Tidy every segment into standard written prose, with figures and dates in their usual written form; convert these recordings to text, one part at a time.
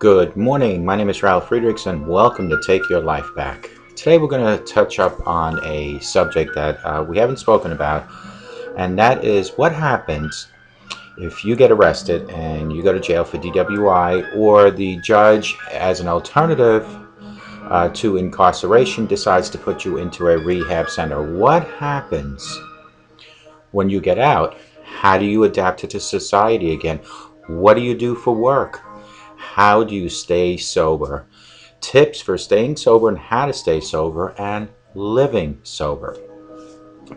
Good morning, my name is Ralf Friedrichs and welcome to Take Your Life Back. Today we're going to touch up on a subject that we haven't spoken about, and that is what happens if you get arrested and you go to jail for DWI, or the judge, as an alternative to incarceration, decides to put you into a rehab center. What happens when you get out? How do you adapt to society again? What do you do for work? How do you stay sober? Tips for staying sober and how to stay sober and living sober.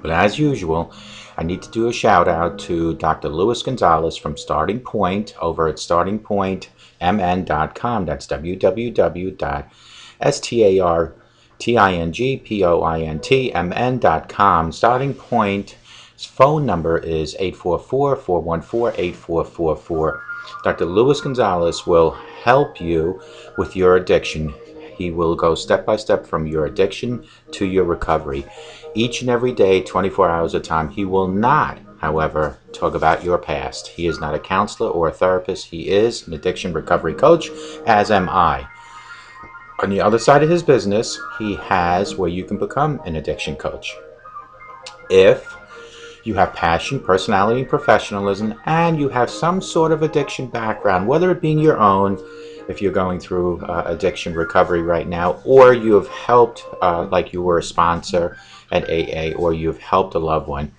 But as usual, I need to do a shout out to Dr. Luis Gonzalez from Starting Point over at startingpointmn.com. That's www.startingpointmn.com. Starting Point's phone number is 844-414-8444. Dr. Luis Gonzalez will help you with your addiction. He will go step by step from your addiction to your recovery. Each and every day, 24 hours a time. He will not, however, talk about your past. He is not a counselor or a therapist. He is an addiction recovery coach, as am I. On the other side of his business, he has where you can become an addiction coach. If you have passion, personality, and professionalism, and you have some sort of addiction background, whether it being your own, if you're going through addiction recovery right now, or you have helped, like you were a sponsor at AA, or you've helped a loved one,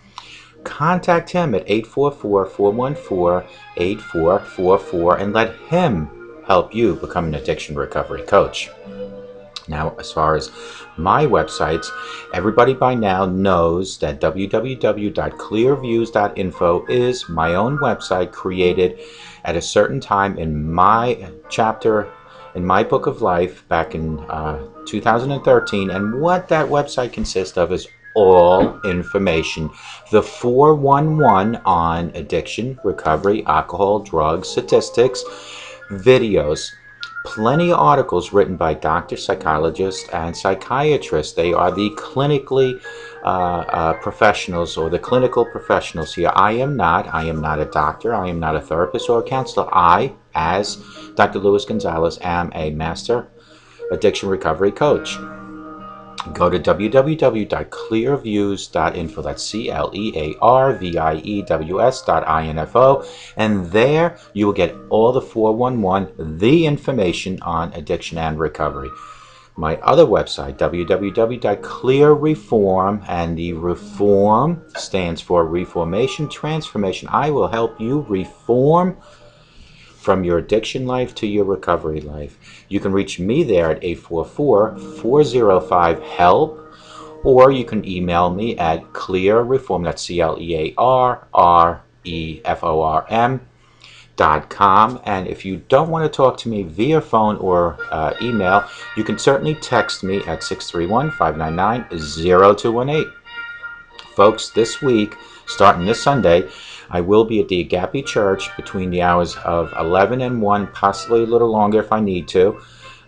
contact him at 844-414-8444 and let him help you become an addiction recovery coach. Now, as far as my websites, everybody by now knows that www.clearviews.info is my own website created at a certain time in my chapter in my book of life back in 2013. And what that website consists of is all information. The 411 on addiction, recovery, alcohol, drugs, statistics, videos, plenty of articles written by doctors, psychologists, and psychiatrists. They are the clinically professionals, or the clinical professionals here. I am not a doctor. I am not a therapist or a counselor. I, as Dr. Luis Gonzalez, am a master addiction recovery coach. Go to www.clearviews.info. That's CLEARVIEWS.info, and there you will get all the 411, the information on addiction and recovery. My other website, www.clearreform, and the reform stands for reformation, transformation. I will help you reform from your addiction life to your recovery life. You can reach me there at 844-405-HELP, or you can email me at clearreform, that's CLEARREFORM.com. And if you don't want to talk to me via phone or email, you can certainly text me at 631-599-0218. Folks, this week, starting this Sunday, I will be at the Agape Church between the hours of 11 and 1, possibly a little longer if I need to,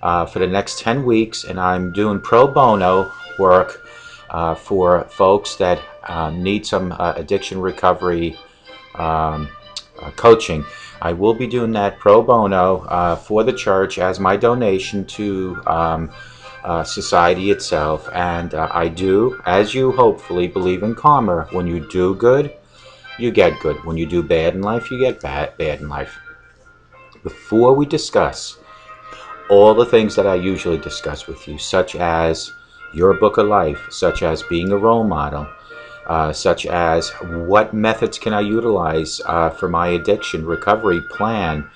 for the next 10 weeks. And I'm doing pro bono work for folks that need some addiction recovery coaching. I will be doing that pro bono for the church as my donation to society itself. And I do, as you hopefully believe in karma, when you do good, you get good. When you do bad in life, you get bad in life. Before we discuss all the things that I usually discuss with you, such as your book of life, such as being a role model, such as what methods can I utilize for my addiction recovery plan,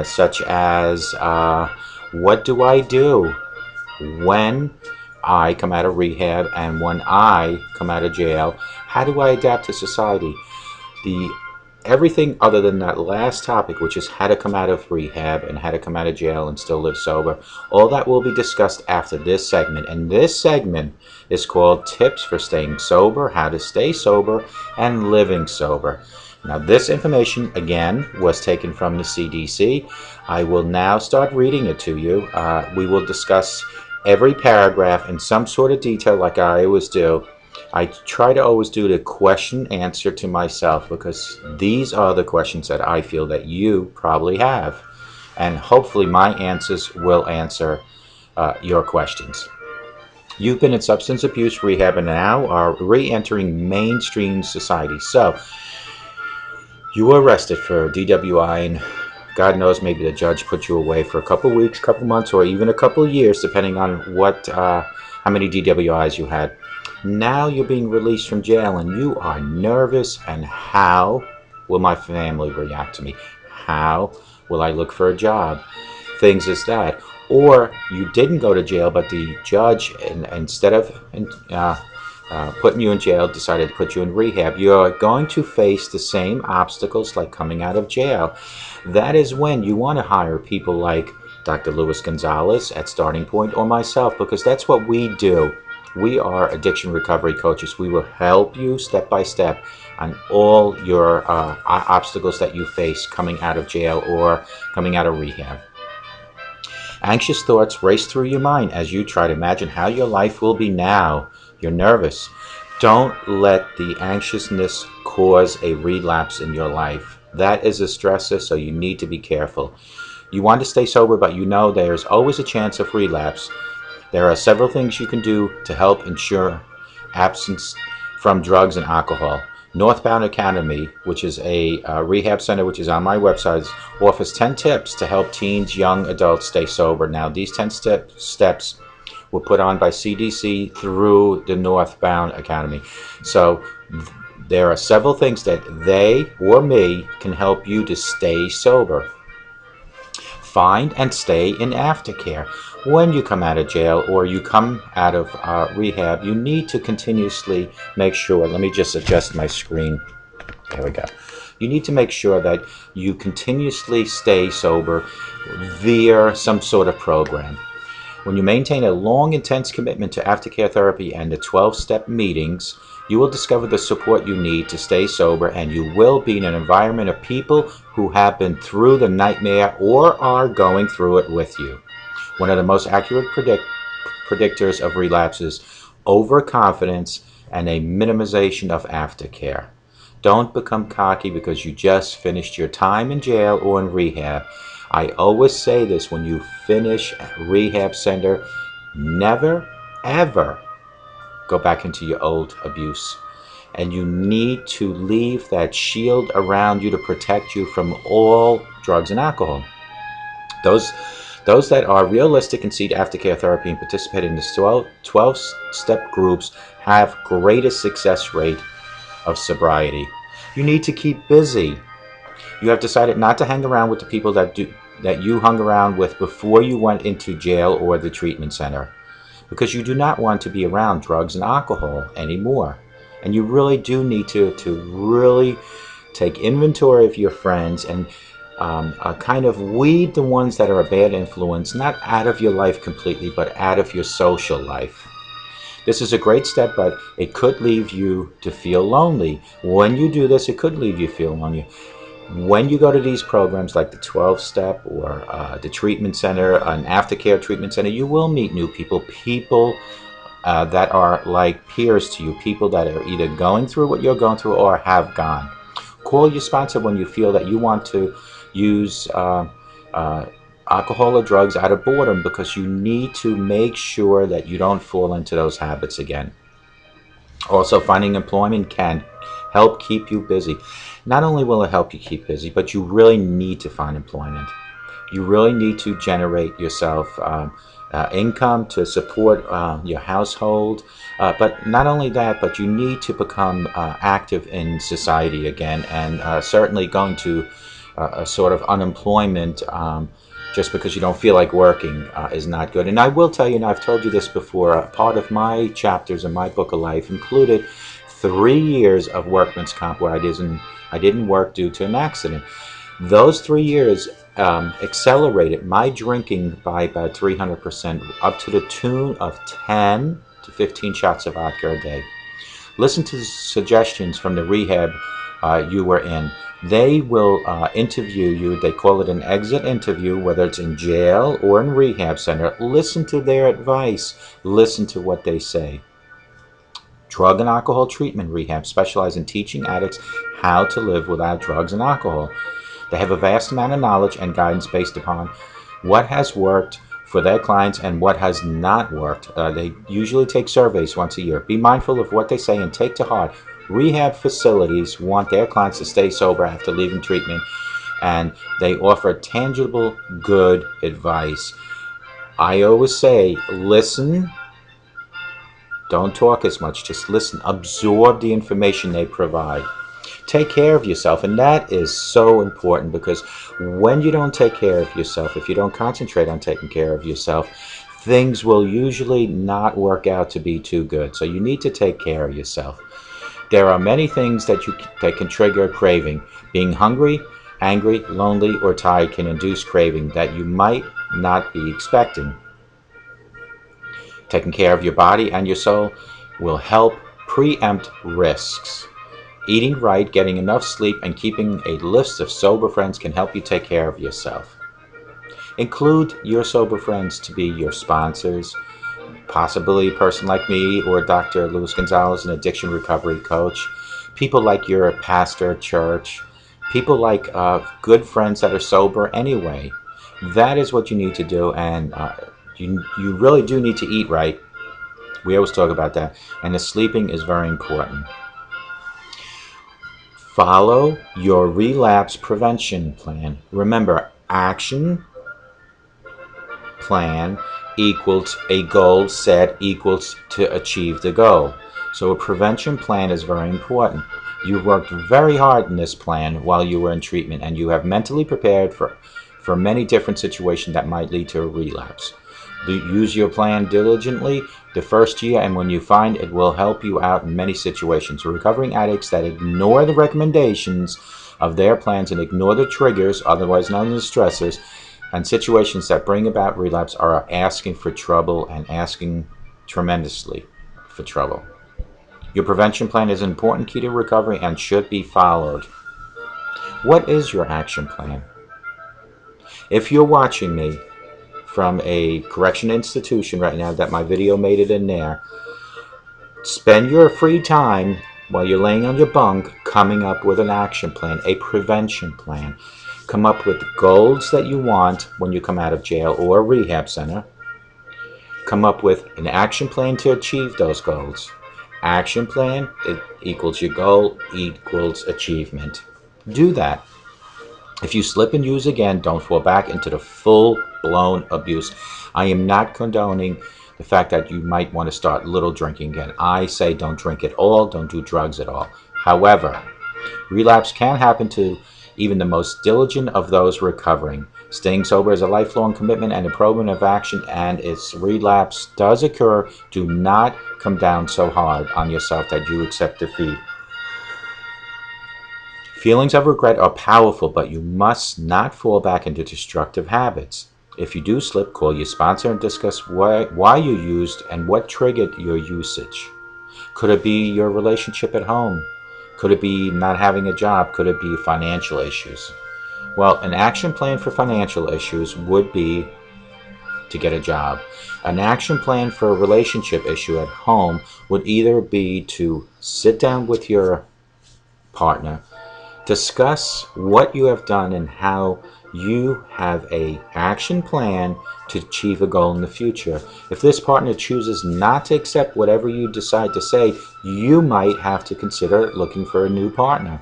such as what do I do when I come out of rehab and when I come out of jail, how do I adapt to society? Everything other than that last topic, which is how to come out of rehab and how to come out of jail and still live sober, all that will be discussed after this segment. And this segment is called Tips for Staying Sober, How to Stay Sober, and Living Sober. Now, this information, again, was taken from the CDC. I will now start reading it to you. We will discuss every paragraph in some sort of detail like I always do. I try to always do the question answer to myself, because these are the questions that I feel that you probably have. and hopefully my answers will answer your questions. You've been in substance abuse rehab and now are re-entering mainstream society. So, you were arrested for DWI, and God knows maybe the judge put you away for a couple weeks, couple months, or even a couple years, depending on how many DWIs you had. Now you're being released from jail and you are nervous, and how will my family react to me? How will I look for a job? Things as that. Or you didn't go to jail, but the judge, instead of putting you in jail, decided to put you in rehab. You're going to face the same obstacles like coming out of jail. That is when you want to hire people like Dr. Luis Gonzalez at Starting Point or myself, because that's what we do. We are addiction recovery coaches. We will help you step by step on all your obstacles that you face coming out of jail or coming out of rehab. Anxious thoughts race through your mind as you try to imagine how your life will be now. You're nervous. Don't let the anxiousness cause a relapse in your life. That is a stressor, so you need to be careful. You want to stay sober, but you know there's always a chance of relapse. There are several things you can do to help ensure absence from drugs and alcohol. Northbound Academy, which is a rehab center which is on my website, offers 10 tips to help teens, young adults stay sober. Now, these 10 steps were put on by CDC through the Northbound Academy. So there are several things that they or me can help you to stay sober. Find and stay in aftercare. When you come out of jail or you come out of rehab, you need to continuously make sure, let me just adjust my screen. There we go. You need to make sure that you continuously stay sober via some sort of program. When you maintain a long, intense commitment to aftercare therapy and the 12-step meetings, you will discover the support you need to stay sober, and you will be in an environment of people who have been through the nightmare or are going through it with you. One of the most accurate predictors of relapses, overconfidence, and a minimization of aftercare. Don't become cocky because you just finished your time in jail or in rehab. I always say this: when you finish a rehab center, never, ever go back into your old abuse. And you need to leave that shield around you to protect you from all drugs and alcohol. Those that are realistic and seek aftercare therapy and participate in the 12-step groups have greatest success rate of sobriety. You need to keep busy. You have decided not to hang around with the people that you hung around with before you went into jail or the treatment center, because you do not want to be around drugs and alcohol anymore. And you really do need to really take inventory of your friends and kind of weed the ones that are a bad influence, not out of your life completely, but out of your social life. This is a great step, but it could leave you to feel lonely. When you do this, it could leave you feeling lonely. When you go to these programs like the 12-step or the treatment center, an aftercare treatment center, you will meet new people, people that are like peers to you, people that are either going through what you're going through or have gone. Call your sponsor when you feel that you want to use alcohol or drugs out of boredom, because you need to make sure that you don't fall into those habits again. Also, finding employment can help keep you busy. Not only will it help you keep busy, but you really need to find employment. You really need to generate yourself income to support your household. But not only that, but you need to become active in society again, and certainly going to a sort of unemployment just because you don't feel like working is not good. And I will tell you, and I've told you this before, part of my chapters in my book of life included 3 years of workman's comp where I didn't work due to an accident. Those 3 years accelerated my drinking by about 300%, up to the tune of 10 to 15 shots of vodka a day. Listen to the suggestions from the rehab you were in. They will interview you. They call it an exit interview, whether it's in jail or in rehab center. Listen to their advice. Listen to what they say. Drug and alcohol treatment rehab specialize in teaching addicts how to live without drugs and alcohol. They have a vast amount of knowledge and guidance based upon what has worked for their clients and what has not worked. They usually take surveys once a year. Be mindful of what they say and take to heart. Rehab facilities want their clients to stay sober after leaving treatment, and they offer tangible, good advice. I always say, listen. Don't talk as much. Just listen. Absorb the information they provide. Take care of yourself, and that is so important, because when you don't take care of yourself, if you don't concentrate on taking care of yourself, things will usually not work out to be too good. So you need to take care of yourself. There are many things that can trigger craving. Being hungry, angry, lonely, or tired can induce craving that you might not be expecting. Taking care of your body and your soul will help preempt risks. Eating right, getting enough sleep, and keeping a list of sober friends can help you take care of yourself. Include your sober friends to be your sponsors, possibly a person like me or Dr. Luis Gonzalez, an addiction recovery coach, people like your pastor at church, people like good friends that are sober anyway. That is what you need to do, and you really do need to eat right. We always talk about that, and the sleeping is very important. Follow your relapse prevention plan. Remember, action plan equals a goal set equals to achieve the goal. So a prevention plan is very important. You worked very hard in this plan while you were in treatment, and you have mentally prepared for many different situations that might lead to a relapse. Use your plan diligently the first year, and when you find it will help you out in many situations. Recovering addicts that ignore the recommendations of their plans and ignore the triggers, otherwise known as stressors, and situations that bring about relapse are asking for trouble, and asking tremendously for trouble. Your prevention plan is an important key to recovery and should be followed. What is your action plan? If you're watching me from a correction institution right now, that my video made it in there, spend your free time while you're laying on your bunk coming up with an action plan, a prevention plan. Come up with goals that you want when you come out of jail or rehab center. Come up with an action plan to achieve those goals. Action plan equals your goal equals achievement. Do that. If you slip and use again, don't fall back into the full-blown abuse. I am not condoning the fact that you might want to start little drinking again. I say don't drink at all, don't do drugs at all. However, relapse can happen to even the most diligent of those recovering. Staying sober is a lifelong commitment and a program of action, and its relapse does occur. Do not come down so hard on yourself that you accept defeat. Feelings of regret are powerful, but you must not fall back into destructive habits. If you do slip, call your sponsor and discuss why you used and what triggered your usage. Could it be your relationship at home? Could it be not having a job? Could it be financial issues? Well, an action plan for financial issues would be to get a job. An action plan for a relationship issue at home would either be to sit down with your partner, discuss what you have done and how you have an action plan to achieve a goal in the future. If this partner chooses not to accept whatever you decide to say, you might have to consider looking for a new partner.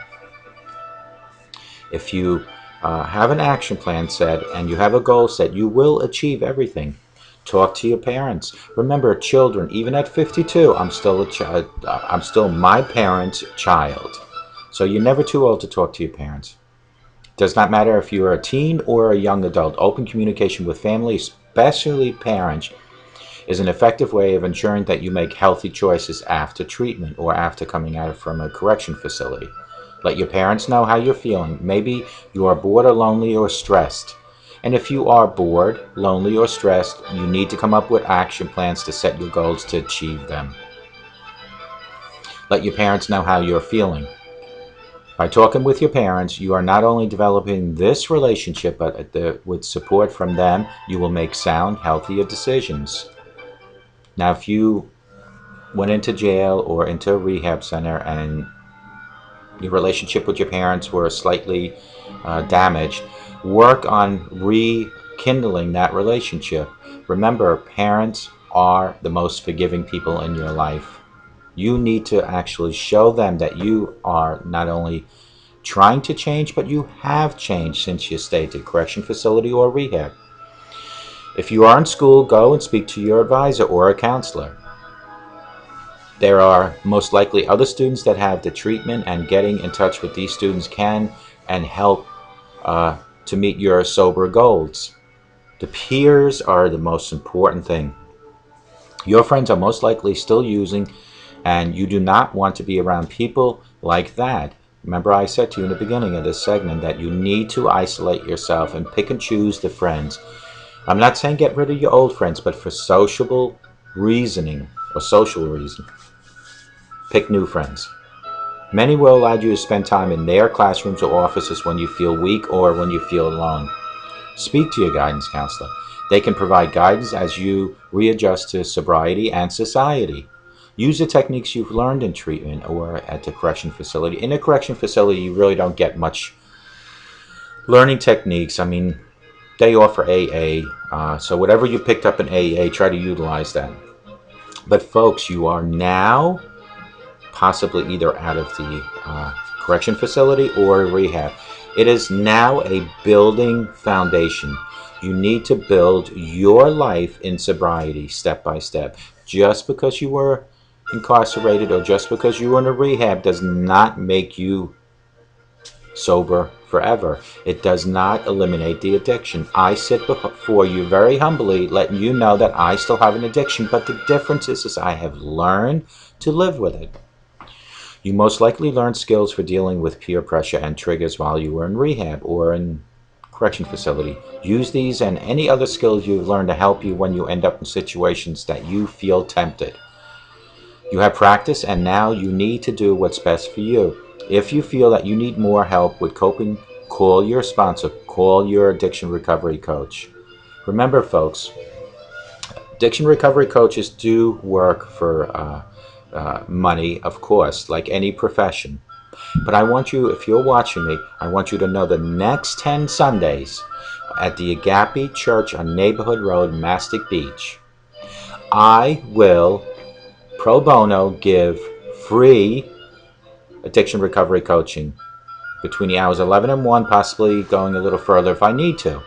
If you have an action plan set and you have a goal set, you will achieve everything. Talk to your parents. Remember, children, even at 52, I'm still a child. I'm still my parents' child. So you're never too old to talk to your parents. Does not matter if you're a teen or a young adult. Open communication with family, especially parents, is an effective way of ensuring that you make healthy choices after treatment or after coming out from a correction facility. Let your parents know how you're feeling. Maybe you are bored or lonely or stressed. And if you are bored, lonely, or stressed, you need to come up with action plans to set your goals to achieve them. Let your parents know how you're feeling. By talking with your parents, you are not only developing this relationship, but with support from them, you will make sound, healthier decisions. Now, if you went into jail or into a rehab center and your relationship with your parents were slightly damaged, work on rekindling that relationship. Remember, parents are the most forgiving people in your life. You need to actually show them that you are not only trying to change, but you have changed since you stayed at correction facility or rehab. If you are in school, go and speak to your advisor or a counselor. There are most likely other students that have the treatment, and getting in touch with these students can and help to meet your sober goals. The peers are the most important thing. Your friends are most likely still using, and you do not want to be around people like that. Remember, I said to you in the beginning of this segment that you need to isolate yourself and pick and choose the friends. I'm not saying get rid of your old friends, but for sociable reasoning or social reason, pick new friends. Many will allow you to spend time in their classrooms or offices when you feel weak or when you feel alone. Speak to your guidance counselor. They can provide guidance as you readjust to sobriety and society. Use the techniques you've learned in treatment or at the correction facility. In a correction facility, you really don't get much learning techniques. I mean, they offer AA, so whatever you picked up in AA, try to utilize that. But folks, you are now possibly either out of the correction facility or rehab. It is now a building foundation. You need to build your life in sobriety step by step. Just because you were incarcerated or just because you were in a rehab does not make you sober forever. It does not eliminate the addiction. I sit before you very humbly, letting you know that I still have an addiction, but the difference is I have learned to live with it. You most likely learned skills for dealing with peer pressure and triggers while you were in rehab or in correction facility. Use these and any other skills you've learned to help you when you end up in situations that you feel tempted. You have practice, and now you need to do what's best for you. If you feel that you need more help with coping, call your sponsor, call your addiction recovery coach. Remember, folks, addiction recovery coaches do work for money, of course, like any profession. But I want you, if you're watching me, I want you to know the next 10 Sundays at the Agape Church on Neighborhood Road, Mastic Beach, I will pro bono give free addiction recovery coaching between the hours 11 and 1, possibly going a little further if I need to.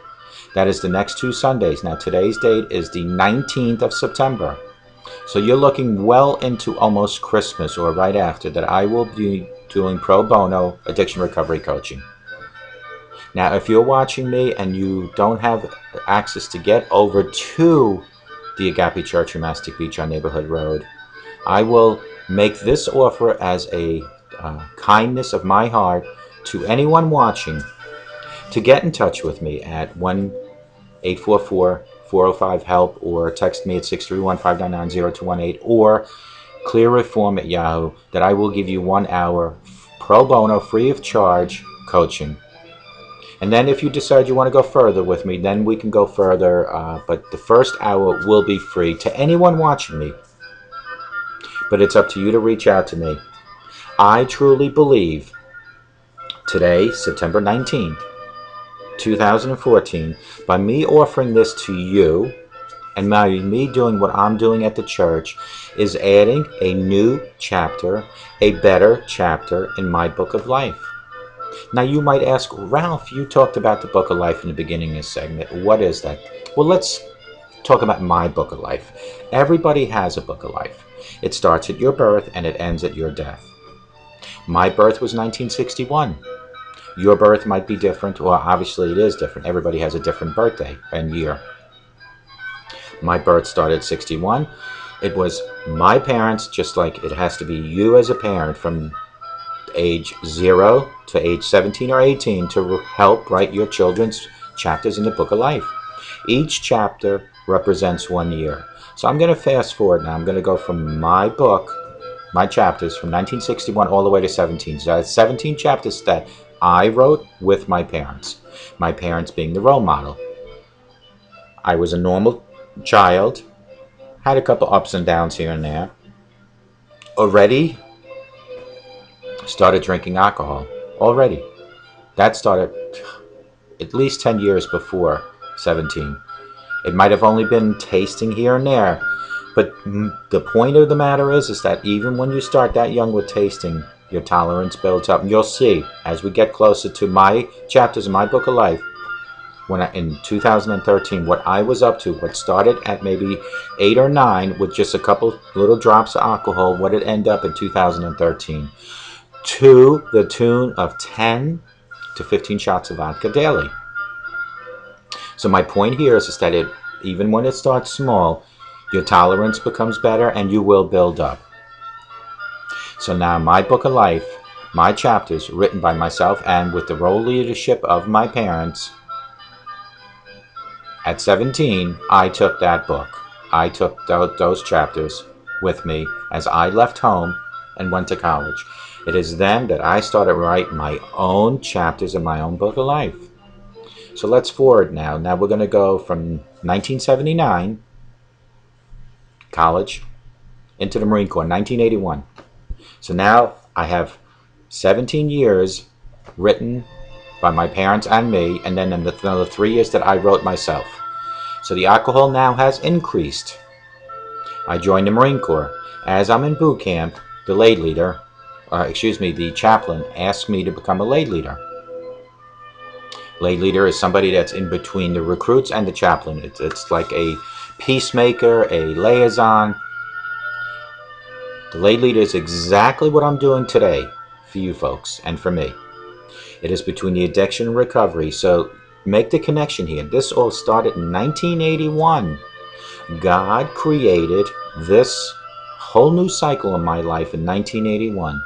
That is the next 2 Sundays. Now, today's date is the 19th of September. So you're looking well into almost Christmas or right after that I will be doing pro bono addiction recovery coaching. Now, if you're watching me and you don't have access to get over to the Agape Church in Mastic Beach on Neighborhood Road, I will make this offer as a kindness of my heart to anyone watching to get in touch with me at 1-844-405-HELP or text me at 631-599-0218 or clearreform at Yahoo, that I will give you 1 hour pro bono free of charge coaching. And then if you decide you want to go further with me, then we can go further, but the first hour will be free to anyone watching me. But it's up to you to reach out to me. I truly believe today, September 19th, 2014, by me offering this to you and by me doing what I'm doing at the church, is adding a new chapter, a better chapter in my book of life. Now you might ask, Ralph, you talked about the book of life in the beginning of this segment. What is that? Well, let's talk about my book of life. Everybody has a book of life. It starts at your birth and it ends at your death. My birth was 1961. Your birth might be different, or obviously it is different. Everybody has a different birthday and year. My birth started at 61. It was my parents, just like it has to be you as a parent from age 0 to age 17 or 18 to help write your children's chapters in the book of life. Each chapter represents 1 year. So I'm going to fast forward now. I'm going to go from my book, my chapters from 1961 all the way to 17. So that's 17 chapters that I wrote with my parents being the role model. I was a normal child, had a couple ups and downs here and there. Already started drinking alcohol already. That started at least 10 years before 17. It might have only been tasting here and there, but the point of the matter is that even when you start that young with tasting, your tolerance builds up. And you'll see, as we get closer to my chapters in my book of life, in 2013, what I was up to, what started at maybe 8 or 9 with just a couple little drops of alcohol, what it ended up in 2013, to the tune of 10 to 15 shots of vodka daily. So my point here is that even when it starts small, your tolerance becomes better and you will build up. So now my book of life, my chapters written by myself and with the role leadership of my parents. At 17, I took that book. I took those chapters with me as I left home and went to college. It is then that I started writing my own chapters in my own book of life. So let's forward now. Now we're going to go from 1979, college, into the Marine Corps, 1981. So now I have 17 years written by my parents and me, and then another 3 years that I wrote myself. So the alcohol now has increased. I joined the Marine Corps. As I'm in boot camp, the chaplain asked me to become a lay leader. Lay leader is somebody that's in between the recruits and the chaplain. It's like a peacemaker, a liaison. The lay leader is exactly what I'm doing today for you folks and for me. It is between the addiction and recovery. So make the connection here. This all started in 1981. God created this whole new cycle in my life in 1981.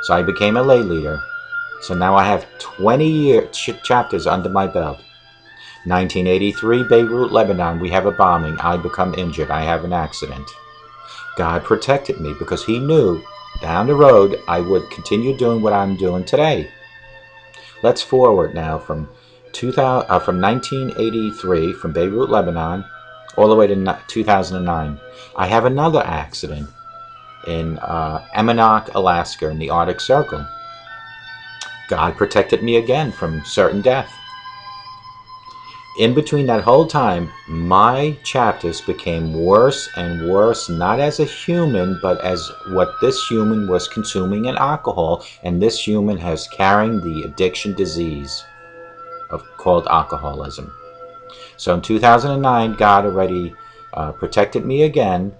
So I became a lay leader. So now I have 20 chapters under my belt. 1983, Beirut, Lebanon, we have a bombing. I become injured. I have an accident. God protected me because he knew down the road I would continue doing what I'm doing today. Let's forward now from 1983, from Beirut, Lebanon, all the way to 2009. I have another accident in Emmenok, Alaska, in the Arctic Circle. God protected me again from certain death. In between that whole time, my chapters became worse and worse, not as a human, but as what this human was consuming in alcohol, and this human has carrying the addiction disease called alcoholism. So in 2009, God already protected me again,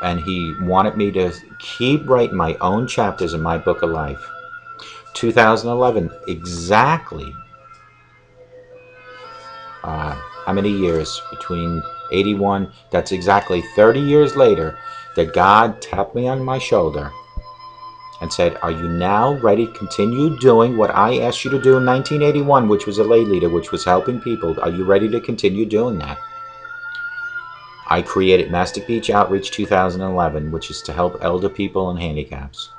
and he wanted me to keep writing my own chapters in my book of life. 2011, exactly how many years between 81, that's exactly 30 years later that God tapped me on my shoulder and said, are you now ready to continue doing what I asked you to do in 1981, which was a lay leader, which was helping people? Are you ready to continue doing that? I created Mastic Beach Outreach 2011, which is to help elder people and handicaps.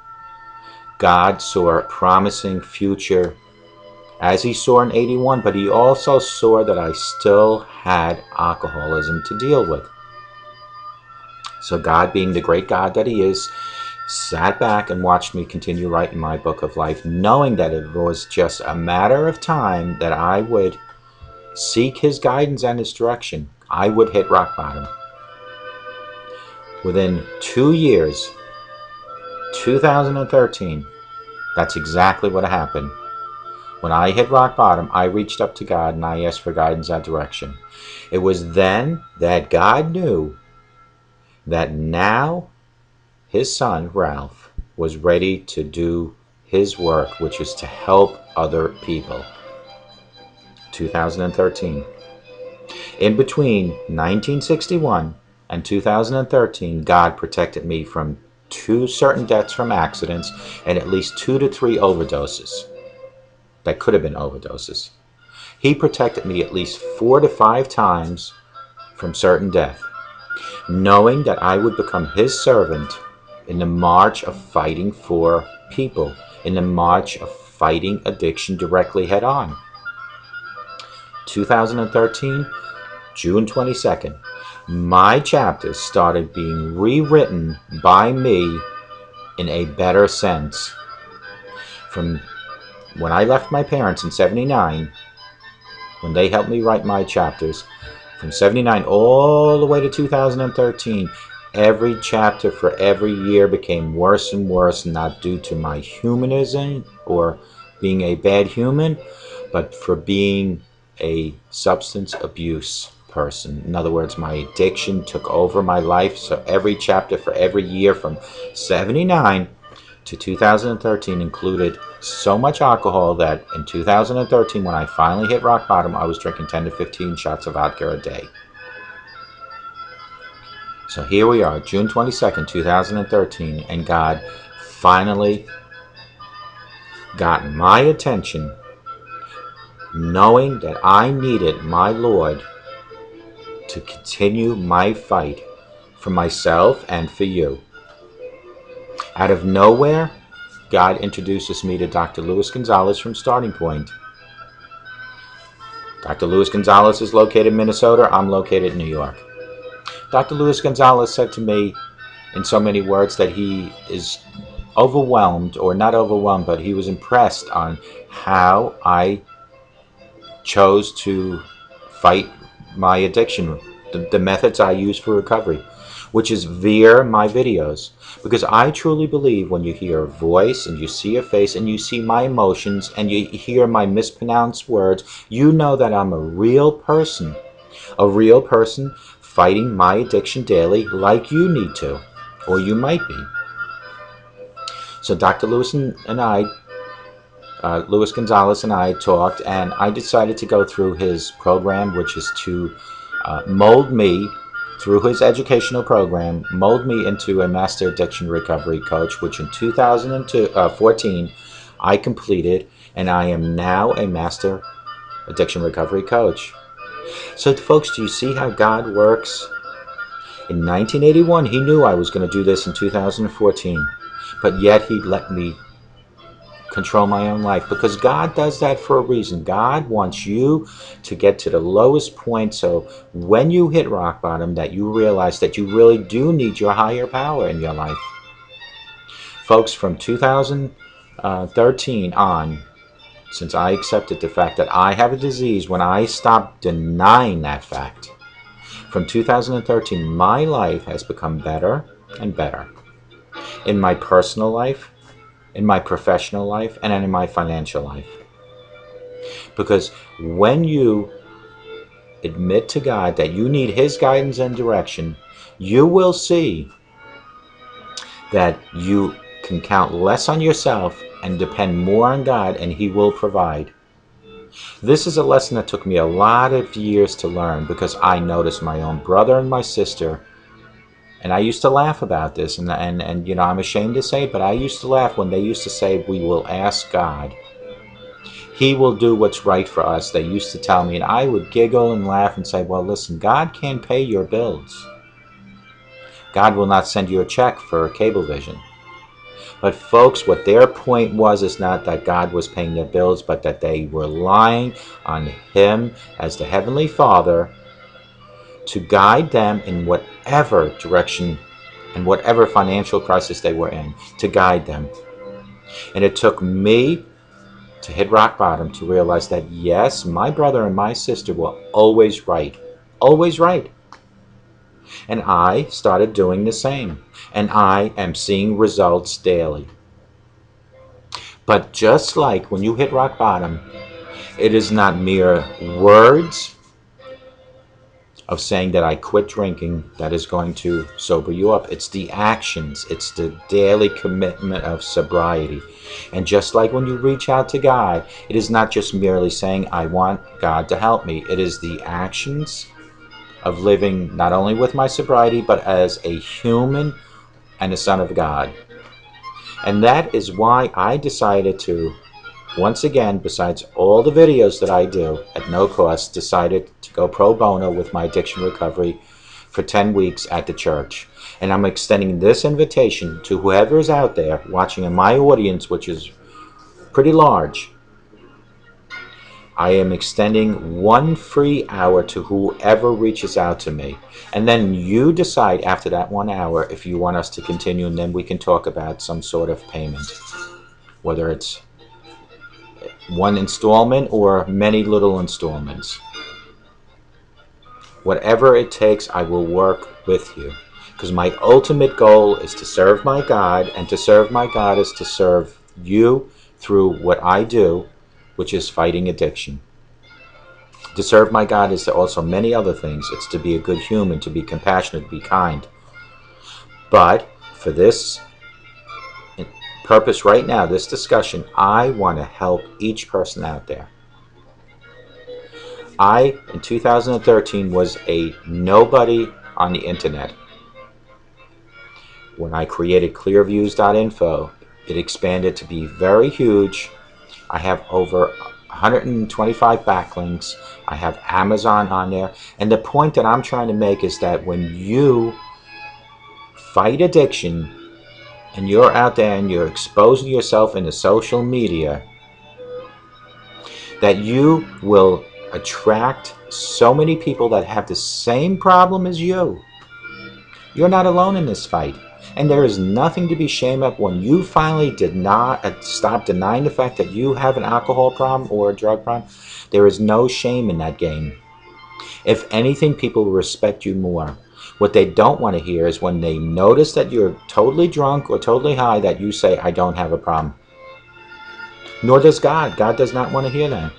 God saw a promising future as he saw in 81, but he also saw that I still had alcoholism to deal with. So God, being the great God that he is, sat back and watched me continue writing my book of life, knowing that it was just a matter of time that I would seek his guidance and his direction. I would hit rock bottom. Within 2 years, 2013, that's exactly what happened. When I hit rock bottom, I reached up to God and I asked for guidance and direction. It was then that God knew that now his son, Ralph, was ready to do his work, which is to help other people. 2013. In between 1961 and 2013, God protected me from 2 certain deaths from accidents and at least 2 to 3 overdoses. That could have been overdoses. He protected me at least 4 to 5 times from certain death, knowing that I would become his servant in the march of fighting for people, in the march of fighting addiction directly head on. 2013, June 22nd, my chapters started being rewritten by me in a better sense. from when I left my parents in 79, when they helped me write my chapters, from 79 all the way to 2013, every chapter for every year became worse and worse, not due to my humanism or being a bad human, but for being a substance abuse person. In other words, my addiction took over my life. So every chapter for every year from 79 to 2013 included so much alcohol that in 2013, when I finally hit rock bottom, I was drinking 10 to 15 shots of vodka a day. So here we are, June 22nd, 2013, and God finally got my attention, knowing that I needed my Lord to continue my fight for myself and for you. Out of nowhere, God introduces me to Dr. Luis Gonzalez from Starting Point. Dr. Luis Gonzalez is located in Minnesota. I'm located in New York. Dr. Luis Gonzalez said to me in so many words that he is overwhelmed, or not overwhelmed, but he was impressed on how I chose to fight my addiction, the methods I use for recovery, which is via my videos. Because I truly believe when you hear a voice and you see a face and you see my emotions and you hear my mispronounced words, you know that I'm a real person fighting my addiction daily like you need to, or you might be. So Dr. Luis and I, Luis Gonzalez and I talked, and I decided to go through his program, which is to mold me through his educational program, mold me into a master addiction recovery coach, which in 2014 I completed, and I am now a master addiction recovery coach. So folks, do you see how God works? In 1981, he knew I was going to do this in 2014, but yet he let me control my own life, because God does that for a reason. God wants you to get to the lowest point, so when you hit rock bottom, that you realize that you really do need your higher power in your life. Folks, from 2013 on, since I accepted the fact that I have a disease, when I stopped denying that fact, from 2013, my life has become better and better. In my personal life, in my professional life, and in my financial life. Because when you admit to God that you need his guidance and direction, you will see that you can count less on yourself and depend more on God, and he will provide. This is a lesson that took me a lot of years to learn, because I noticed my own brother and my sister. And I used to laugh about this, and you know, I'm ashamed to say it, but I used to laugh when they used to say, we will ask God. He will do what's right for us, they used to tell me, and I would giggle and laugh and say, well, listen, God can't pay your bills. God will not send you a check for Cablevision. But folks, what their point was is not that God was paying their bills, but that they were relying on him as the Heavenly Father to guide them in whatever direction and whatever financial crisis they were in, to guide them. And it took me to hit rock bottom to realize that, yes, my brother and my sister were always right. Always right. And I started doing the same. And I am seeing results daily. But just like when you hit rock bottom, it is not mere words of saying that I quit drinking that is going to sober you up. It's the actions. It's the daily commitment of sobriety. And just like when you reach out to God, it is not just merely saying, I want God to help me. It is the actions of living not only with my sobriety, but as a human and a son of God. And that is why I decided to, once again, besides all the videos that I do at no cost, decided to go pro bono with my addiction recovery for 10 weeks at the church. And I'm extending this invitation to whoever is out there watching in my audience, which is pretty large. I am extending 1 free hour to whoever reaches out to me. And then you decide after that 1 hour if you want us to continue, and then we can talk about some sort of payment. Whether it's one installment or many little installments. Whatever it takes, I will work with you. Because my ultimate goal is to serve my God, and to serve my God is to serve you through what I do, which is fighting addiction. To serve my God is also many other things. It's to be a good human, to be compassionate, to be kind. But for this purpose right now, this discussion, I want to help each person out there. I, in 2013, was a nobody on the internet. When I created clearviews.info, it expanded to be very huge. I have over 125 backlinks. I have Amazon on there. And the point that I'm trying to make is that when you fight addiction and you're out there and you're exposing yourself into social media, that you will attract so many people that have the same problem as you. You're not alone in this fight. And there is nothing to be ashamed of when you finally did not stop denying the fact that you have an alcohol problem or a drug problem. There is no shame in that game. If anything, people will respect you more. What they don't want to hear is when they notice that you're totally drunk or totally high, that you say, I don't have a problem. Nor does God. God does not want to hear that.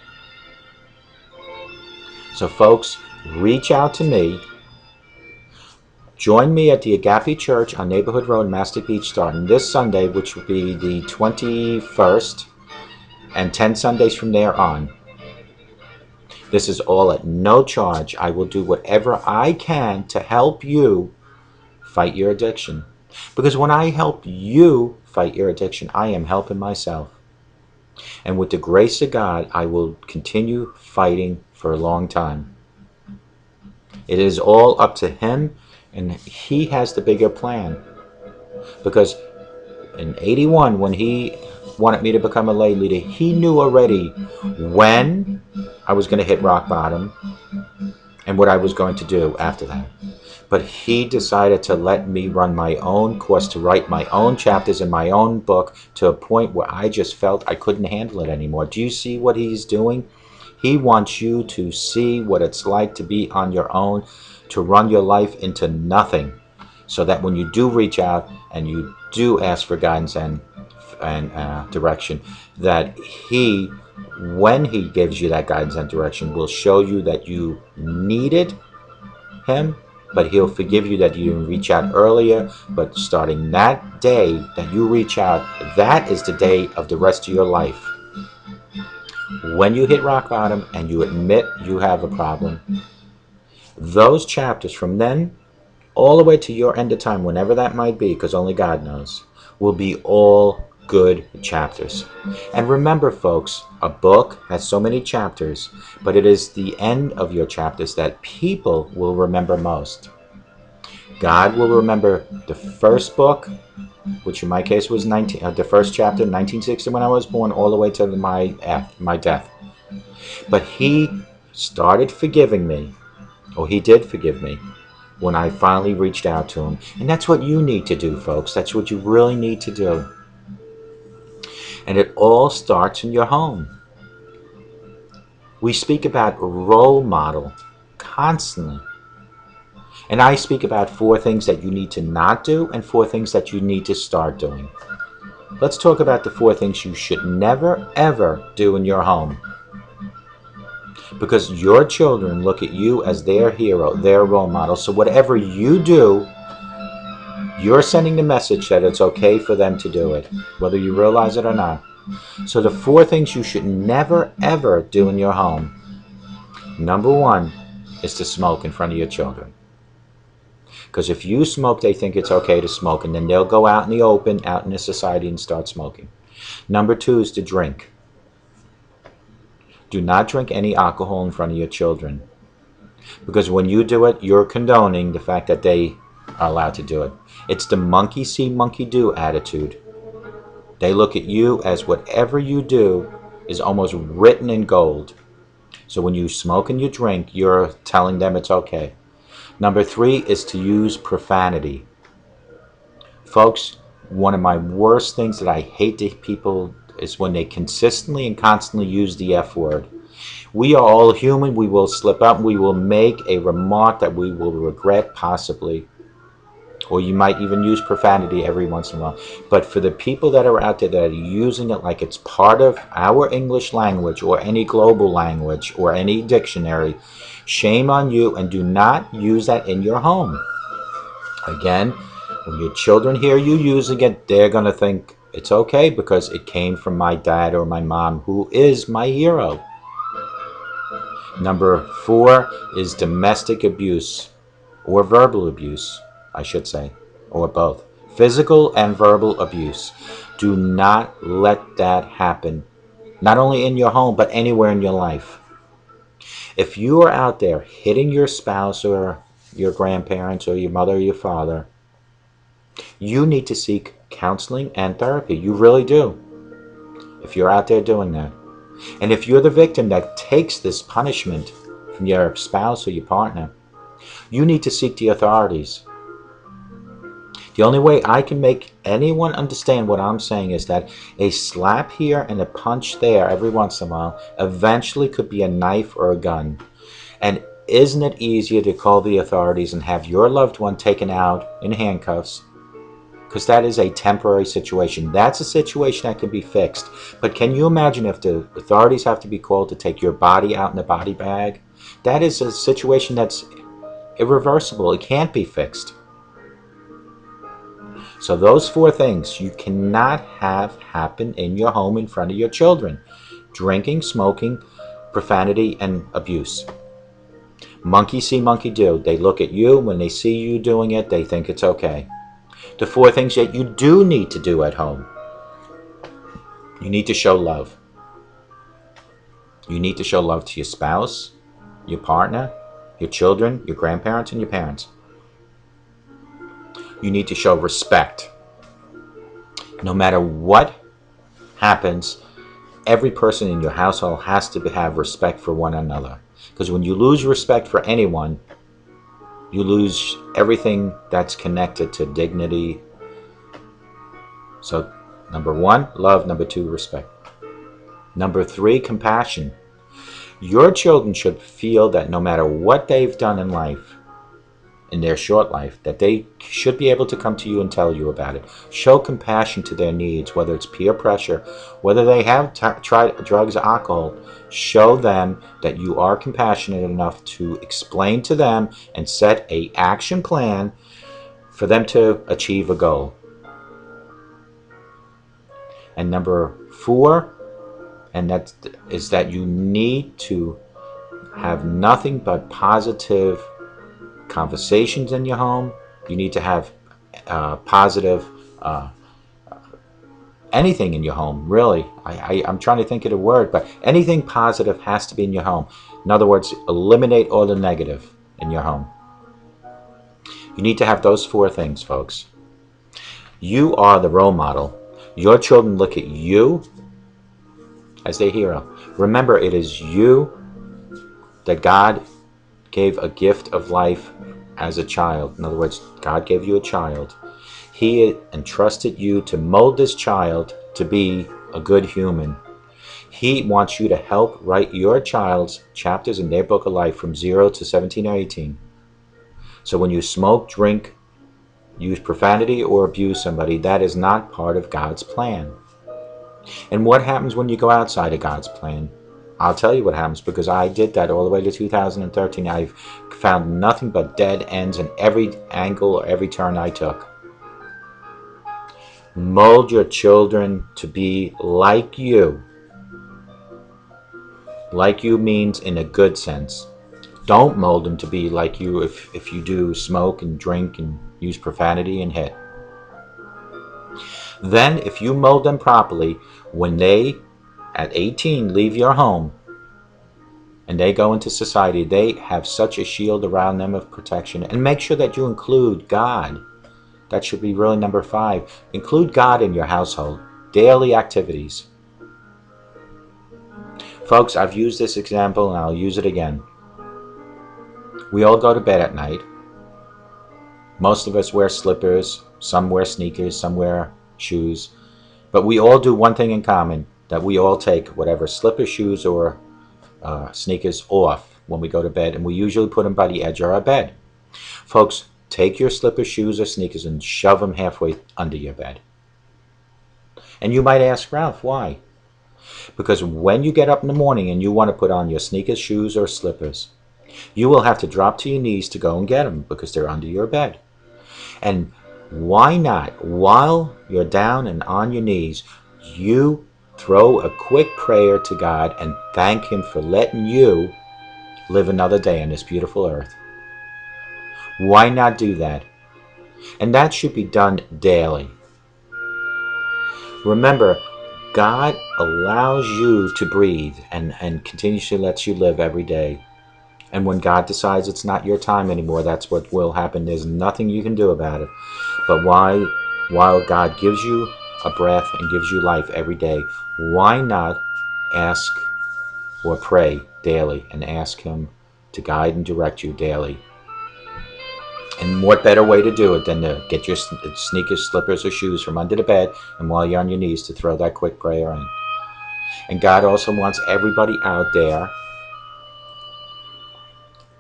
So folks, reach out to me. Join me at the Agape Church on Neighborhood Road, Mastic Beach, starting this Sunday, which will be the 21st, and 10 Sundays from there on. This is all at no charge. I will do whatever I can to help you fight your addiction. Because when I help you fight your addiction, I am helping myself. And with the grace of God, I will continue fighting for a long time. It is all up to Him, and He has the bigger plan. Because in '81, when He wanted me to become a lay leader, He knew already when I was going to hit rock bottom and what I was going to do after that. But He decided to let me run my own course, to write my own chapters in my own book, to a point where I just felt I couldn't handle it anymore. Do you see what He's doing? He wants you to see what it's like to be on your own, to run your life into nothing, so that when you do reach out and you do ask for guidance and direction, that He, when He gives you that guidance and direction, will show you that you needed Him, but He'll forgive you that you didn't reach out earlier. But starting that day that you reach out, that is the day of the rest of your life. When you hit rock bottom and you admit you have a problem, those chapters from then all the way to your end of time, whenever that might be, because only God knows, will be all good chapters. And remember, folks, a book has so many chapters, but it is the end of your chapters that people will remember most. God will remember the first book, which in my case was the first chapter, 1960, when I was born, all the way to my death. But He started forgiving me, or He did forgive me, when I finally reached out to Him. And that's what you need to do, folks. That's what you really need to do. And it all starts in your home. We speak about role model constantly. And I speak about 4 things that you need to not do and 4 things that you need to start doing. Let's talk about the 4 things you should never, ever do in your home. Because your children look at you as their hero, their role model. So whatever you do, you're sending the message that it's okay for them to do it, whether you realize it or not. So the 4 things you should never, ever do in your home. Number 1 is to smoke in front of your children. Because if you smoke, they think it's okay to smoke, and then they'll go out in the open, out in the society, and start smoking. Number 2 is to drink. Do not drink any alcohol in front of your children. Because when you do it, you're condoning the fact that they are allowed to do it. It's the monkey see, monkey do attitude. They look at you as whatever you do is almost written in gold. So when you smoke and you drink, you're telling them it's okay. Number 3 is to use profanity. Folks, one of my worst things that I hate to people is when they consistently and constantly use the F word. We are all human. We will slip up. We will make a remark that we will regret possibly. Or you might even use profanity every once in a while. But for the people that are out there that are using it like it's part of our English language or any global language or any dictionary, shame on you, and do not use that in your home. Again, when your children hear you using it, they're going to think it's okay because it came from my dad or my mom, who is my hero. Number 4 is domestic abuse, or verbal abuse, I should say, or both. Physical and verbal abuse. Do not let that happen, not only in your home, but anywhere in your life. If you are out there hitting your spouse or your grandparents or your mother or your father, you need to seek counseling and therapy. You really do, if you're out there doing that. And if you're the victim that takes this punishment from your spouse or your partner, you need to seek the authorities. The only way I can make anyone understand what I'm saying is that a slap here and a punch there every once in a while eventually could be a knife or a gun. And isn't it easier to call the authorities and have your loved one taken out in handcuffs? Because that is a temporary situation. That's a situation that can be fixed. But can you imagine if the authorities have to be called to take your body out in a body bag? That is a situation that's irreversible. It can't be fixed. So those 4 things you cannot have happen in your home in front of your children. Drinking, smoking, profanity, and abuse. Monkey see, monkey do. They look at you. When they see you doing it, they think it's okay. The 4 things that you do need to do at home. You need to show love. You need to show love to your spouse, your partner, your children, your grandparents, and your parents. You need to show respect. No matter what happens, every person in your household has to have respect for one another. Because when you lose respect for anyone, you lose everything that's connected to dignity. So, number 1, love. Number 2, respect. Number 3, compassion. Your children should feel that no matter what they've done in life, in their short life, that they should be able to come to you and tell you about it. Show compassion to their needs, whether it's peer pressure, whether they have tried drugs or alcohol. Show them that you are compassionate enough to explain to them and set an action plan for them to achieve a goal. And number 4, and that is that you need to have nothing but positive conversations in your home. You need to have positive anything in your home, really. I'm trying to think of the word, but anything positive has to be in your home. In other words, eliminate all the negative in your home. You need to have those 4 things, folks. You are the role model. Your children look at you as their hero. Remember, it is you that God gave a gift of life as a child. In other words, God gave you a child. He entrusted you to mold this child to be a good human. He wants you to help write your child's chapters in their book of life from 0 to 17 or 18. So when you smoke, drink, use profanity, or abuse somebody, that is not part of God's plan. And what happens when you go outside of God's plan? I'll tell you what happens, because I did that all the way to 2013. I've found nothing but dead ends in every angle or every turn I took. Mold your children to be like you. Like you means in a good sense. Don't mold them to be like you if you do smoke and drink and use profanity and hit. Then, if you mold them properly, when they, at 18, leave your home and they go into society, they have such a shield around them of protection. And make sure that you include God. That should be really number 5. Include God in your household. Daily activities. Folks, I've used this example and I'll use it again. We all go to bed at night. Most of us wear slippers. Some wear sneakers. Some wear shoes. But we all do one thing in common, that we all take whatever slippers, shoes, or sneakers off when we go to bed, and we usually put them by the edge of our bed. Folks, take your slippers, shoes, or sneakers and shove them halfway under your bed. And you might ask, Ralph, why? Because when you get up in the morning and you want to put on your sneakers, shoes, or slippers, you will have to drop to your knees to go and get them because they're under your bed. And why not, while you're down and on your knees, you throw a quick prayer to God and thank Him for letting you live another day on this beautiful earth? Why not do that? And that should be done daily. Remember, God allows you to breathe and continuously lets you live every day. And when God decides it's not your time anymore, that's what will happen. There's nothing you can do about it. But while God gives you a breath and gives you life every day, why not ask or pray daily and ask Him to guide and direct you daily? And what better way to do it than to get your sneakers, slippers, or shoes from under the bed, and while you're on your knees to throw that quick prayer in. And God also wants everybody out there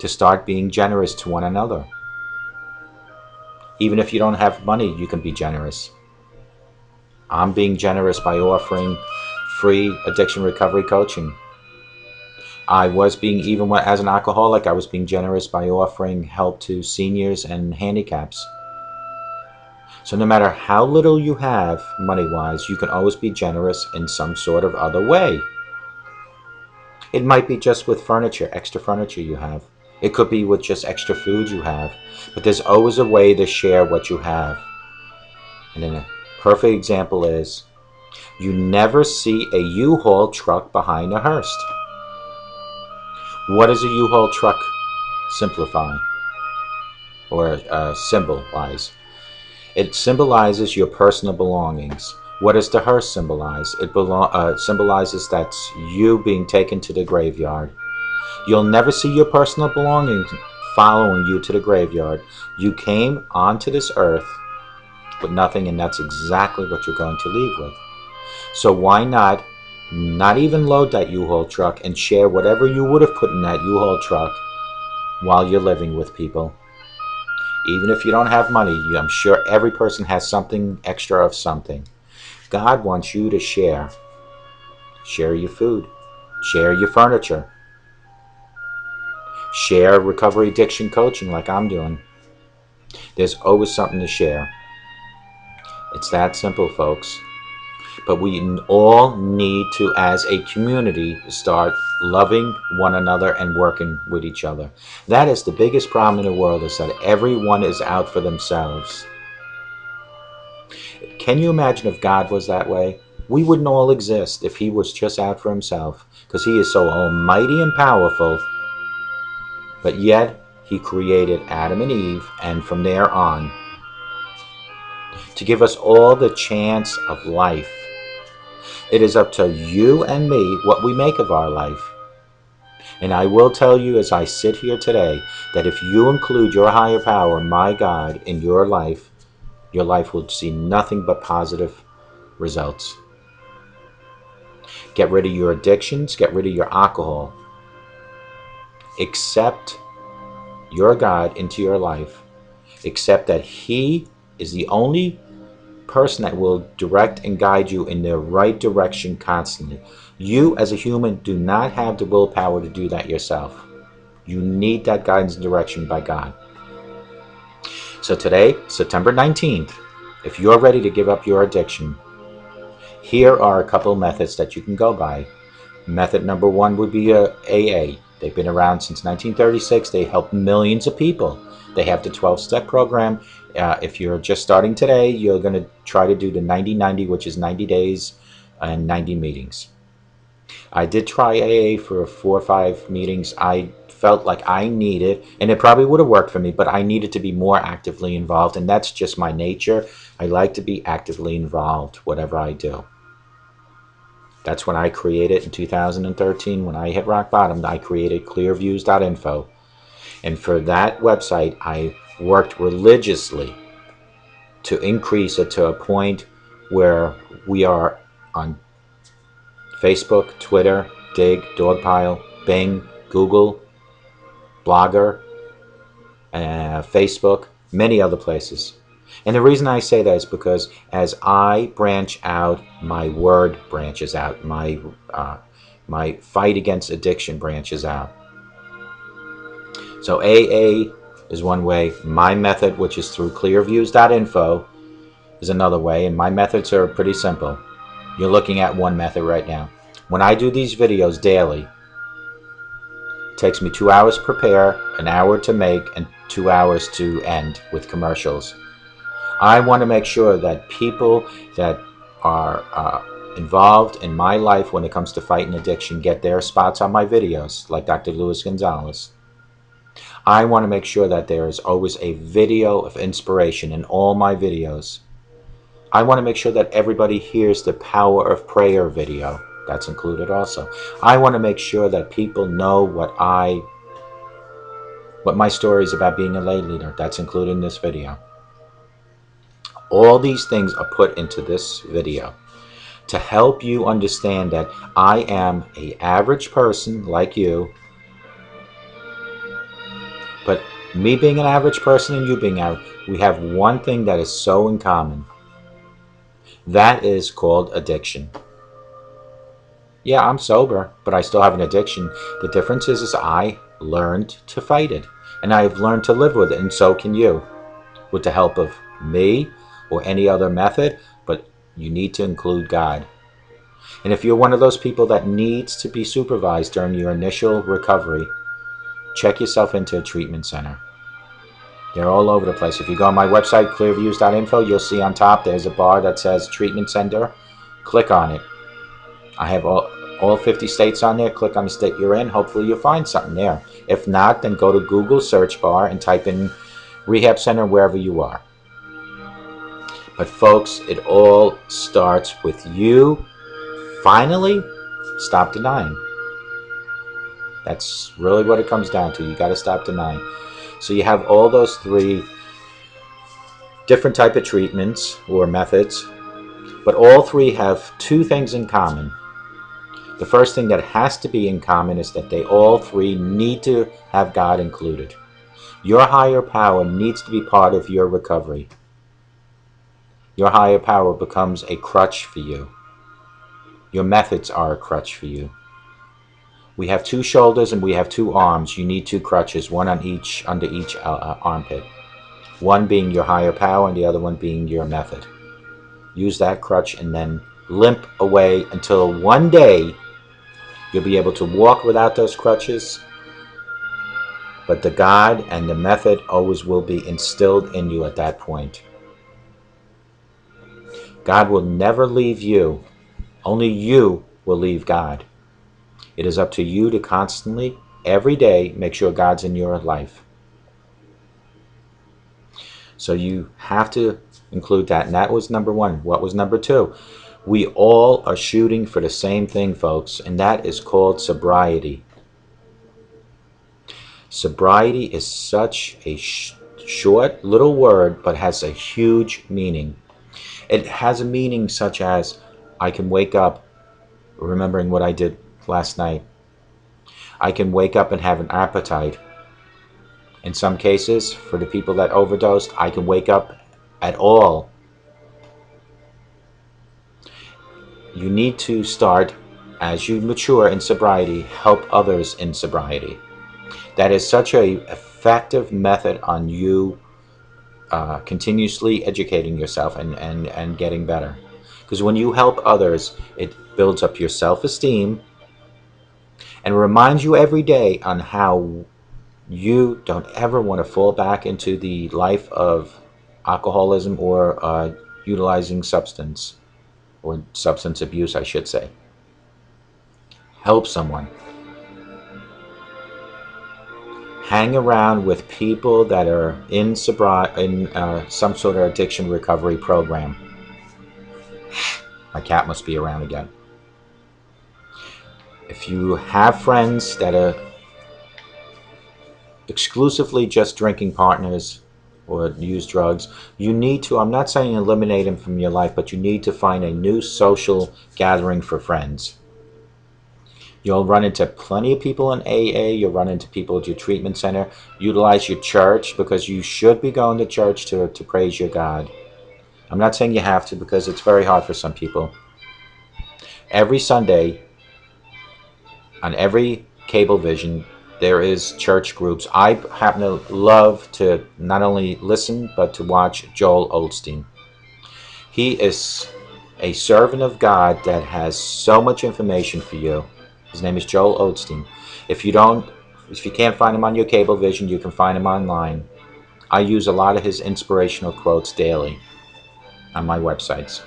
to start being generous to one another. Even if you don't have money, you can be generous. I'm being generous by offering free addiction recovery coaching. I was being, even as an alcoholic, I was being generous by offering help to seniors and handicaps. So no matter how little you have money-wise, you can always be generous in some sort of other way. It might be just with furniture, extra furniture you have. It could be with just extra food you have. But there's always a way to share what you have. And then a perfect example is, you never see a U-Haul truck behind a hearse. What does a U-Haul truck simplify or symbolize? It symbolizes your personal belongings. What does the hearse symbolize? It symbolizes that's you being taken to the graveyard. You'll never see your personal belongings following you to the graveyard. You came onto this earth with nothing, and that's exactly what you're going to leave with. So why not even load that U-Haul truck and share whatever you would have put in that U-Haul truck while you're living with people? Even if you don't have money, I'm sure every person has something extra of something. God wants you to share. Share your food. Share your furniture. Share recovery addiction coaching like I'm doing. There's always something to share. It's that simple, folks. But we all need to, as a community, start loving one another and working with each other. That is the biggest problem in the world, is that everyone is out for themselves. Can you imagine if God was that way? We wouldn't all exist if He was just out for Himself, because He is so almighty and powerful. But yet, He created Adam and Eve, and from there on, to give us all the chance of life. It is up to you and me what we make of our life. And I will tell you, as I sit here today, that if you include your higher power, my God, in your life will see nothing but positive results. Get rid of your addictions. Get rid of your alcohol. Accept your God into your life. Accept that He is the only person that will direct and guide you in the right direction constantly. You as a human do not have the willpower to do that yourself. You need that guidance and direction by God. So today, September 19th, if you're ready to give up your addiction, here are a couple methods that you can go by. Method number one would be AA. They've been around since 1936. They help millions of people. They have the 12-step program. If you're just starting today, you're going to try to do the 90-90, which is 90 days and 90 meetings. I did try AA for 4 or 5 meetings. I felt like I needed, and it probably would have worked for me, but I needed to be more actively involved, and that's just my nature. I like to be actively involved, whatever I do. That's when I created, in 2013, when I hit rock bottom, I created clearviews.info. And for that website, I worked religiously to increase it to a point where we are on Facebook, Twitter, Dig, Dogpile, Bing, Google, Blogger, Facebook, many other places. And the reason I say that is because as I branch out, my word branches out, my fight against addiction branches out. So AA is one way. My method, which is through clearviews.info, is another way. And my methods are pretty simple. You're looking at one method right now. When I do these videos daily, it takes me 2 hours to prepare, an hour to make, and 2 hours to end with commercials. I want to make sure that people that are involved in my life when it comes to fighting addiction get their spots on my videos, like Dr. Luis Gonzalez. I want to make sure that there is always a video of inspiration in all my videos. I want to make sure that everybody hears the Power of Prayer video. That's included also. I want to make sure that people know what my story is about being a lay leader. That's included in this video. All these things are put into this video to help you understand that I am an average person like you, but me being an average person and you being average, we have one thing that is so in common. That is called addiction. Yeah, I'm sober, but I still have an addiction. The difference is I learned to fight it, and I've learned to live with it, and so can you, with the help of me or any other method, but you need to include God. And if you're one of those people that needs to be supervised during your initial recovery, check yourself into a treatment center. They're all over the place. If you go on my website, clearviews.info, you'll see on top there's a bar that says treatment center. Click on it. I have all 50 states on there. Click on the state you're in. Hopefully you'll find something there. If not, then go to Google search bar and type in rehab center wherever you are. But folks, it all starts with you finally stop denying. That's really what it comes down to. You got to stop denying. So you have all those 3 different type of treatments or methods, but all 3 have 2 things in common. The first thing that has to be in common is that they all 3 need to have God included. Your higher power needs to be part of your recovery. Your higher power becomes a crutch for you. Your methods are a crutch for you. We have 2 shoulders and we have 2 arms. You need 2 crutches, one on under each armpit. One being your higher power and the other one being your method. Use that crutch and then limp away until one day you'll be able to walk without those crutches. But the God and the method always will be instilled in you at that point. God will never leave you. Only you will leave God. It is up to you to constantly, every day, make sure God's in your life. So you have to include that. And that was number 1. What was number 2? We all are shooting for the same thing, folks, and that is called sobriety. Sobriety is such a short little word, but has a huge meaning. It has a meaning such as I can wake up remembering what I did last night. I can wake up and have an appetite. In some cases, for the people that overdosed, I can wake up at all. You need to start, as you mature in sobriety, help others in sobriety. That is such an effective method on you continuously educating yourself and getting better. Because when you help others, it builds up your self-esteem and reminds you every day on how you don't ever want to fall back into the life of alcoholism or utilizing substance, or substance abuse, I should say. Help someone. Hang around with people that are in some sort of addiction recovery program. My cat must be around again. If you have friends that are exclusively just drinking partners, or use drugs, you need to, I'm not saying eliminate them from your life, but you need to find a new social gathering for friends. You'll run into plenty of people in AA. You'll run into people at your treatment center. Utilize your church, because you should be going to church to praise your God. I'm not saying you have to, because it's very hard for some people. Every Sunday, on every cable vision, there is church groups. I happen to love to not only listen, but to watch Joel Osteen. He is a servant of God that has so much information for you. His name is Joel Osteen. If you can't find him on your cable vision, you can find him online. I use a lot of his inspirational quotes daily on my websites.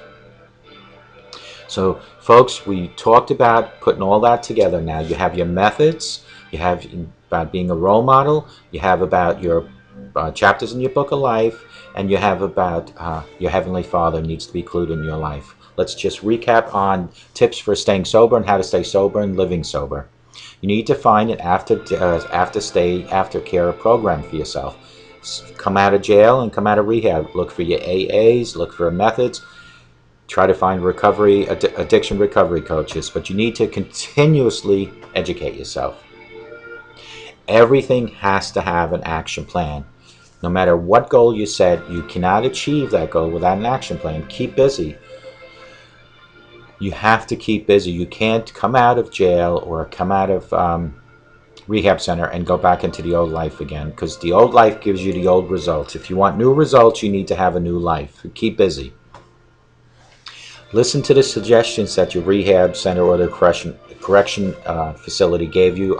So, folks, we talked about putting all that together now. You have your methods, you have about being a role model, you have about your chapters in your book of life, and you have about your Heavenly Father needs to be included in your life. Let's just recap on tips for staying sober and how to stay sober and living sober. You need to find an after-care program for yourself. Come out of jail and come out of rehab. Look for your AAs, look for methods. Try to find addiction recovery coaches, but you need to continuously educate yourself. Everything has to have an action plan. No matter what goal you set, you cannot achieve that goal without an action plan. Keep busy. You have to keep busy. You can't come out of jail or come out of rehab center and go back into the old life again, because the old life gives you the old results. If you want new results, you need to have a new life. Keep busy. Listen to the suggestions that your rehab center or the correction facility gave you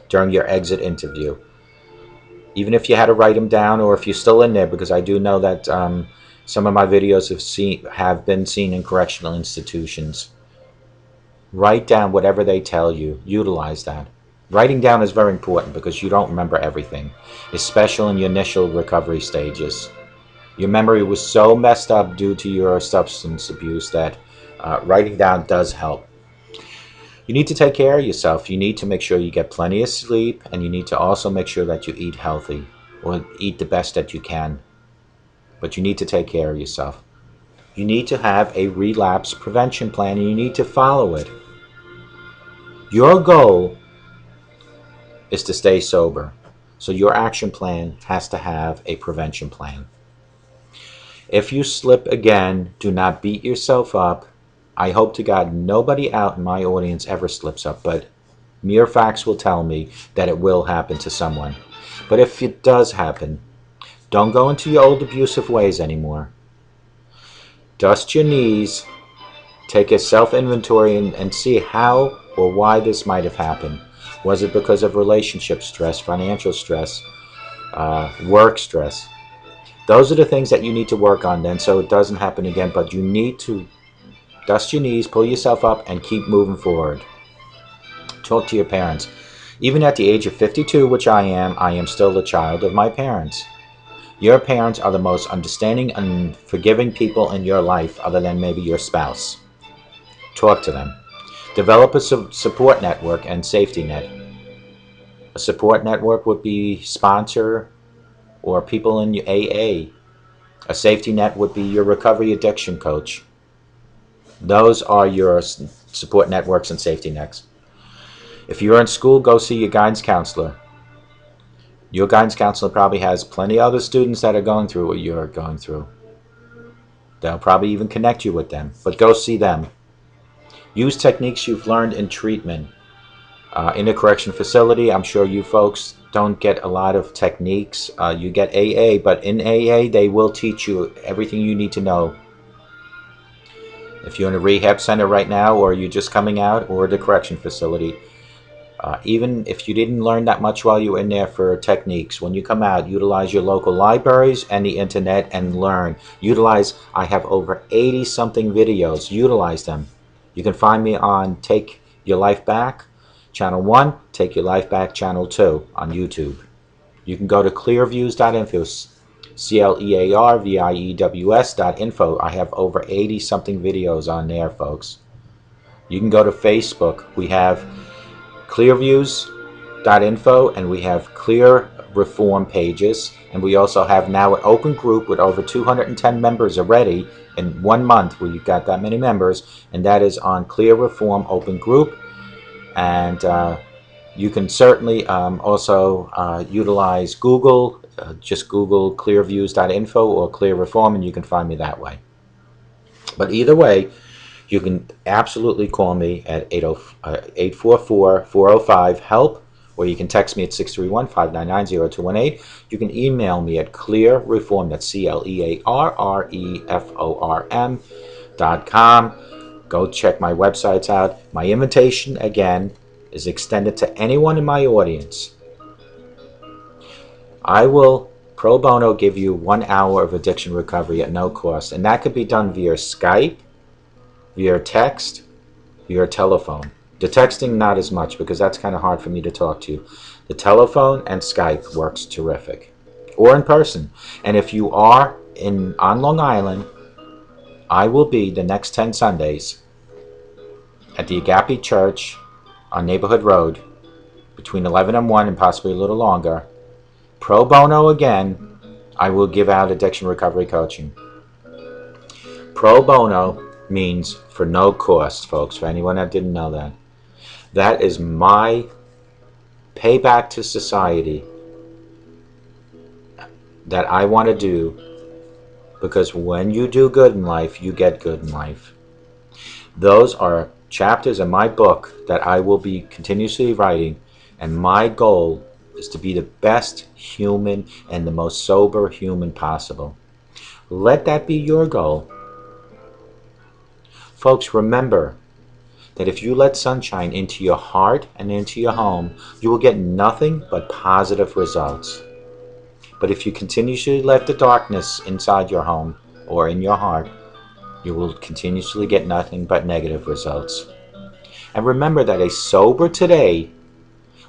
during your exit interview. Even if you had to write them down, or if you're still in there, because I do know that some of my videos have been seen in correctional institutions. Write down whatever they tell you. Utilize that. Writing down is very important, because you don't remember everything, especially in your initial recovery stages. Your memory was so messed up due to your substance abuse that writing down does help. You need to take care of yourself. You need to make sure you get plenty of sleep, and you need to also make sure that you eat healthy, or eat the best that you can. But you need to take care of yourself. You need to have a relapse prevention plan, and you need to follow it. Your goal is to stay sober, so your action plan has to have a prevention plan. If you slip again, do not beat yourself up. I hope to God nobody out in my audience ever slips up, but mere facts will tell me that it will happen to someone. But if it does happen, don't go into your old abusive ways anymore. Dust your knees, take a self-inventory, and see how or why this might have happened. Was it because of relationship stress, financial stress, work stress? Those are the things that you need to work on then, so it doesn't happen again. But you need to dust your knees, pull yourself up, and keep moving forward. Talk to your parents. Even at the age of 52, which I am still the child of my parents. Your parents are the most understanding and forgiving people in your life, other than maybe your spouse. Talk to them. Develop a support network and safety net. A support network would be sponsor or people in your AA. A safety net would be your recovery addiction coach. Those are your support networks and safety nets. If you're in school, go see your guidance counselor. Your guidance counselor probably has plenty of other students that are going through what you're going through. They'll probably even connect you with them, but go see them. Use techniques you've learned in treatment. In a correction facility, I'm sure you folks don't get a lot of techniques. You get AA, but in AA, they will teach you everything you need to know. If you're in a rehab center right now, or you're just coming out, or the correction facility, even if you didn't learn that much while you were in there for techniques, when you come out, utilize your local libraries and the internet and learn. I have over 80-something videos. Utilize them. You can find me on Take Your Life Back, Channel 1, Take Your Life Back, Channel 2 on YouTube. You can go to clearviews.info, CLEARVIEWS.info. I have over 80-something videos on there, folks. You can go to Facebook. We have clearviews.info, and we have Clear Reform pages, and we also have now an open group with over 210 members already in 1 month. We've got that many members, and that is on Clear Reform Open Group. And you can certainly also utilize Google. Just Google clearviews.info or Clear Reform, and you can find me that way. But either way, you can absolutely call me at 844-405-HELP, or you can text me at 631-599-0218. You can email me at clearreform, that's CLEARREFORM.com. Go check my websites out. My invitation, again, is extended to anyone in my audience. I will pro bono give you 1 hour of addiction recovery at no cost, and that could be done via Skype, via text, via telephone. The texting, not as much, because that's kind of hard for me to talk to you. The telephone and Skype works terrific, or in person. And if you are on Long Island, I will be the next 10 Sundays at the Agape Church on Neighborhood Road between 11 and 1, and possibly a little longer. Pro bono again, I will give out addiction recovery coaching. Pro bono means for no cost, folks, for anyone that didn't know that. That is my payback to society that I want to do, because when you do good in life, you get good in life. Those are chapters in my book that I will be continuously writing, and my goal is to be the best human and the most sober human possible. Let that be your goal. Folks, remember that if you let sunshine into your heart and into your home, you will get nothing but positive results. But if you continuously let the darkness inside your home or in your heart, you will continuously get nothing but negative results. And remember that a sober today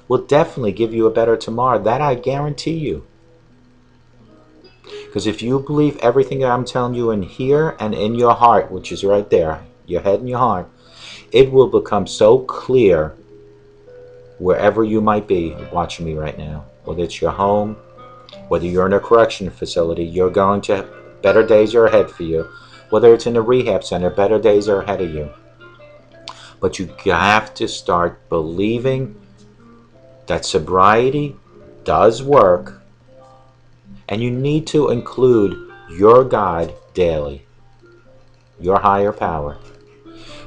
will definitely give you a better tomorrow. That I guarantee you. Because if you believe everything that I'm telling you in here and in your heart, which is right there, your head and your heart, it will become so clear wherever you might be watching me right now. Whether it's your home, whether you're in a correction facility, you're going to, better days are ahead for you. Whether it's in a rehab center, better days are ahead of you. But you have to start believing that sobriety does work, and you need to include your God daily, your higher power.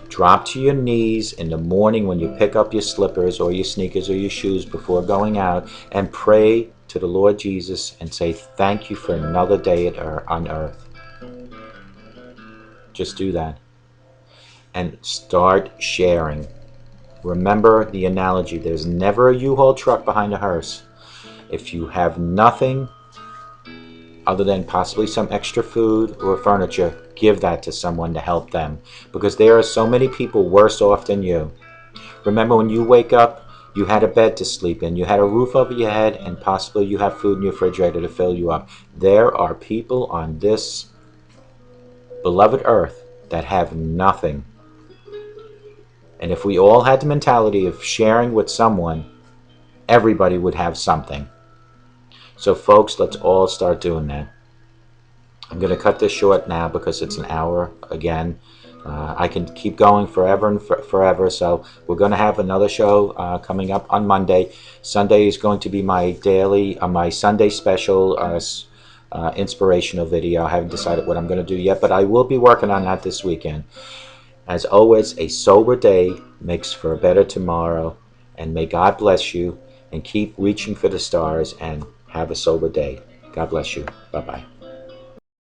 Drop to your knees in the morning when you pick up your slippers or your sneakers or your shoes before going out, and pray to the Lord Jesus and say, thank you for another day on earth. Just do that. And start sharing. Remember the analogy, there's never a U-Haul truck behind a hearse. If you have nothing other than possibly some extra food or furniture, give that to someone to help them, because there are so many people worse off than you. Remember, when you wake up, you had a bed to sleep in, you had a roof over your head, and possibly you have food in your refrigerator to fill you up. There are people on this beloved earth that have nothing. And if we all had the mentality of sharing with someone, everybody would have something. So folks, let's all start doing that. I'm going to cut this short now because it's an hour again. I can keep going forever and forever. So we're going to have another show coming up on Monday. Sunday is going to be my my Sunday special inspirational video. I haven't decided what I'm going to do yet, but I will be working on that this weekend. As always, a sober day makes for a better tomorrow, and may God bless you, and keep reaching for the stars, and have a sober day. God bless you. Bye-bye.